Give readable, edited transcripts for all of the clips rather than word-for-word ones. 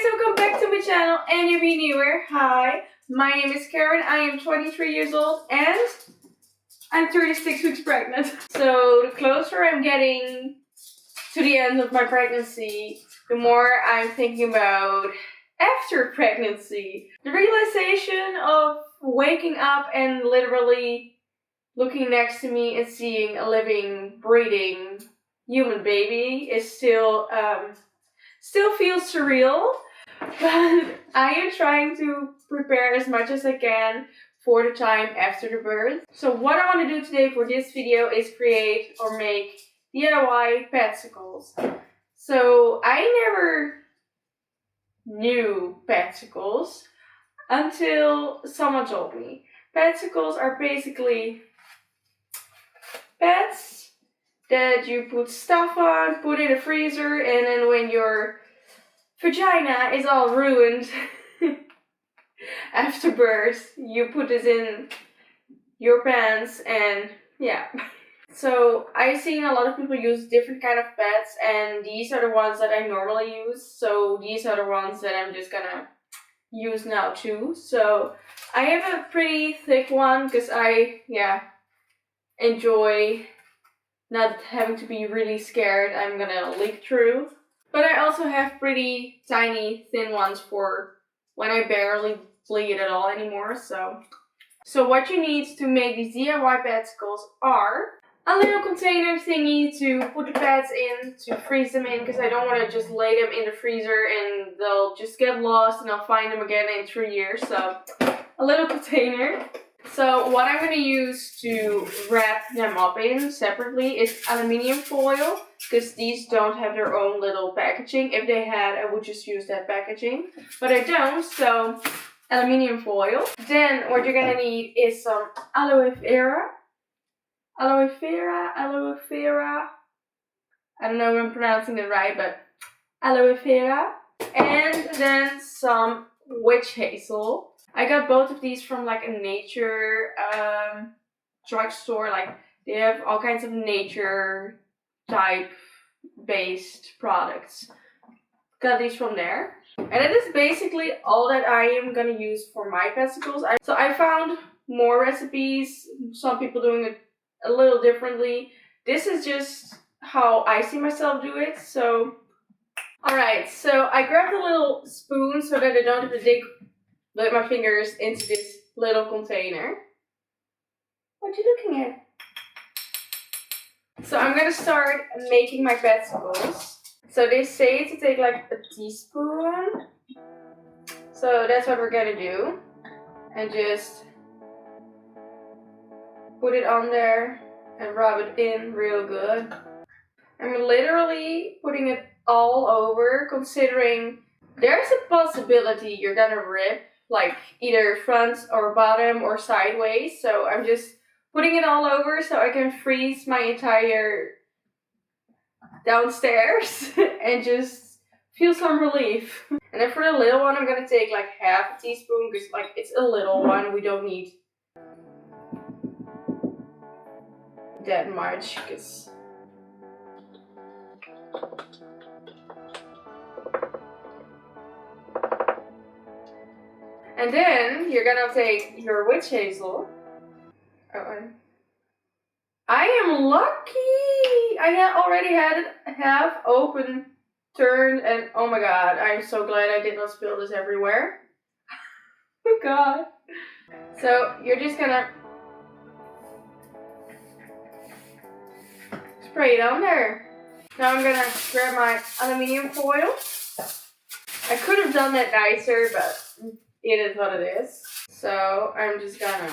welcome back to my channel, and you're newer. Hi, my name is Karen. I am 23 years old and I'm 36 weeks pregnant. So the closer I'm getting to the end of my pregnancy, the more I'm thinking about after pregnancy. The realization of waking up and literally looking next to me and seeing a living, breathing human baby is still feels surreal, but I am trying to prepare as much as I can for the time after the birth. So what I want to do today for this video is create or make DIY padsicles. So I never knew padsicles until someone told me. Padsicles are basically pads that you put stuff on, put in a freezer, and then when your vagina is all ruined after birth, you put this in your pants, and yeah. So I've seen a lot of people use different kind of pads, and these are the ones that I normally use. So these are the ones that I'm just gonna use now too. So I have a pretty thick one because I enjoy not having to be really scared I'm gonna leak through. But I also have pretty tiny thin ones for when I barely bleed at all anymore. So what you need to make these DIY padsicles are a little container thingy to put the pads in, to freeze them in, because I don't want to just lay them in the freezer and they'll just get lost and I'll find them again in 3 years. So a little container. So what I'm going to use to wrap them up in separately is aluminium foil, because these don't have their own little packaging. If they had, I would just use that packaging, but I don't, so aluminium foil. Then what you're going to need is some aloe vera. Aloe vera. I don't know if I'm pronouncing it right, but aloe vera. And then some witch hazel. I got both of these from like a nature drugstore. Like they have all kinds of nature type based products. Got these from there. And that is basically all that I am gonna use for my padsicles. So I found more recipes, some people doing it a little differently. This is just how I see myself do it. So alright, so I grabbed a little spoon so that I don't have to dig with my fingers into this little container. What are you looking at? So I'm gonna start making my padsicles. So they say to take like a teaspoon. So that's what we're gonna do. And just put it on there and rub it in real good. I'm literally putting it all over, considering there's a possibility you're gonna rip, like either front or bottom or sideways. So I'm just putting it all over so I can freeze my entire downstairs and just feel some relief. And then for the little one, I'm gonna take like half a teaspoon because like it's a little one. We don't need that much because and then you're gonna take your witch hazel. I am lucky! I already had it half open, turned, and oh my god, I'm so glad I did not spill this everywhere. Oh god. So you're just gonna spray it on there. Now I'm gonna grab my aluminium foil. I could have done that nicer, but it is what it is. So I'm just gonna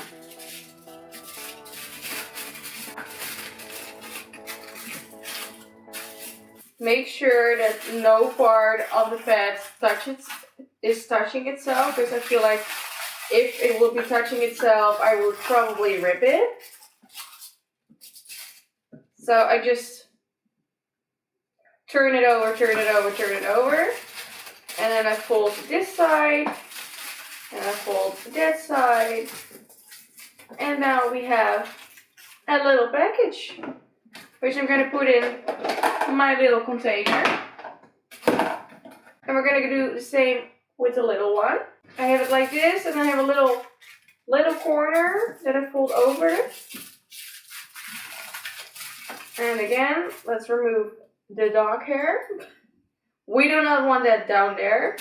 make sure that no part of the pad is touching itself, because I feel like if it would be touching itself, I would probably rip it. So I just turn it over, and then I fold to this side, and I fold to that side, and now we have a little package, which I'm going to put in my little container. And we're gonna do the same with the little one. I have it like this, and I have a little corner that I fold over. And again, let's remove the dog hair. We do not want that down there.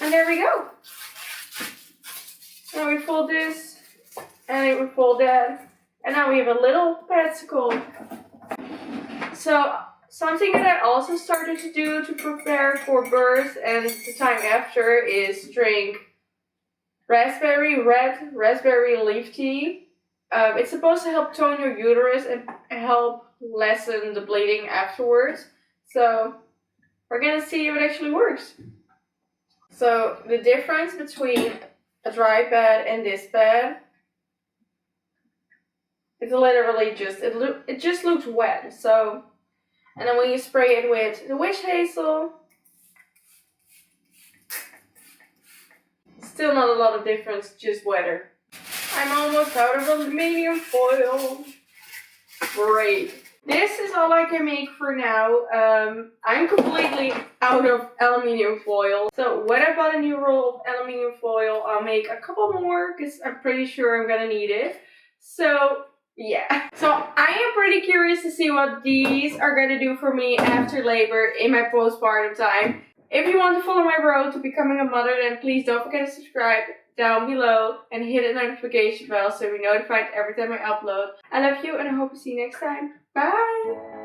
And there we go. Now we fold this, and we fold that, and now we have a little padzicle. So something that I also started to do to prepare for birth and the time after is drink red raspberry leaf tea. It's supposed to help tone your uterus and help lessen the bleeding afterwards. So we're gonna see if it actually works. So the difference between a dry pad and this pad is literally just, it just looks wet. So, and then when you spray it with the witch hazel, still not a lot of difference, just wetter. I'm almost out of aluminium foil. Great. This is all I can make for now. I'm completely out of aluminium foil. So when I bought a new roll of aluminium foil, I'll make a couple more because I'm pretty sure I'm gonna need it. So yeah. So I am pretty curious to see what these are gonna do for me after labor in my postpartum time. If you want to follow my road to becoming a mother, then please don't forget to subscribe down below and hit the notification bell so you'll be notified every time I upload. I love you and I hope to see you next time. Bye!